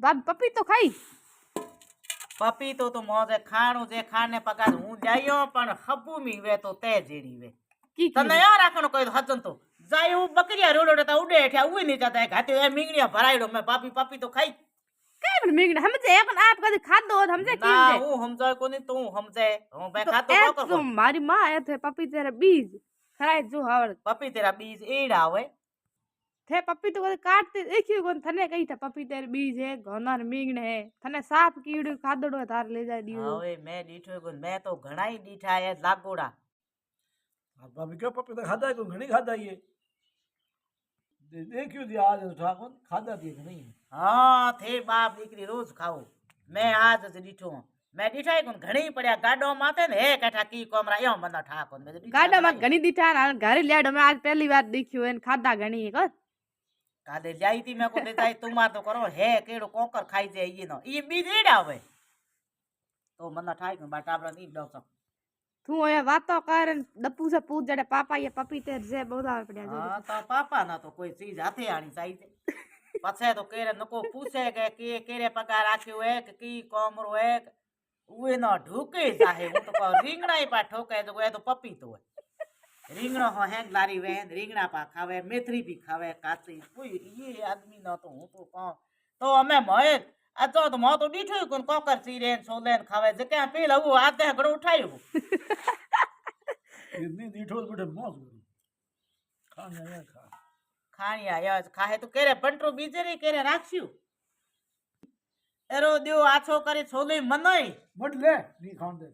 बाप पपीतो खाई पपीतो तो मोजे खाणो जे खाने पकाज हूं जायो पण हबू मी वे तो ते जेड़ी वे की तने यार राखनो कोई हजन तो जायो बकरिया रोडो ता उडे ठा उई नहीं जाता है घाटे ए मिंगणिया भरायडो मैं पापी पपीतो खाई के मन मिंगने हमजे अपन आप कदी खादो हमजे की ना हमजे हूं हमजे कोनी तू हमजे हूं बे खातो ए को तो मारी मां आए थे पपीते रे बीज खराय जो हावड़ पपी तेरा बीज एड़ा होए थे पपीतो को काटते देखियो कोन थने कही था पपीते रे बीज है घना रे मिंगने है थने साफ कीड़ो खादड़ो तार ले जा दियो હવે मैं डीठो को मैं तो घणा ही डीठा है लागोड़ा भाभी क्यों पपीता खाता है कोई घनी खाता है ये देखियो जी आज ठाकुर खाता दिए कि नहीं हाँ थे बाप दीकरी रोज खाओ मैं आज ज डीठो हूं। मैं डीठा है कोन घणी पड़या गाडो माथे ने हे कठा की कोमरा यो बंदा ठाकुर मैं डीठा गाडा में घनी दिठा ना घर लेडो मैं आज पहली बार देखियो एन खादा घनी है काले जाई थी मैं को ले जाई तुमा तो करो हे केड़ो कोकर खाई जे ये नो ये बीज एड़ा होए तो बंदा ठाई को बाटाबरा नी डो सब तू ये बातो कर दप्पू से पूछ जड़े पापा ये पपीते से बहुत आवे पड़या हाँ तो पापा ना तो कोई चीज हाथे आनी चाहिए पछे तो केरे नको पूछे के केरे पगार राख्यो है कि की कोमरो है उए न ढूके जाहे हूं तो રીંગણા ही पा ठोके तो तो पपीतो है રીંગણો हो हैंग लारी वेन રીંગણા पा खावे मेथरी भी खावे काची कोई ये आदमी न तो हूं तो कौन तो हमें मोए अचो तो मो तो डीठो कोन कोकर सीरेन सोलेन खावे जे क्या पीला वो आते घड़ो उठायो इतनी दीठो बेटे मौज खाने आया खा खाणी आया खाहे तो केरे पंटरो बीजे रे केरे राख्यो एरो दियो आछो करे छोले मनई मत ले नहीं खान दे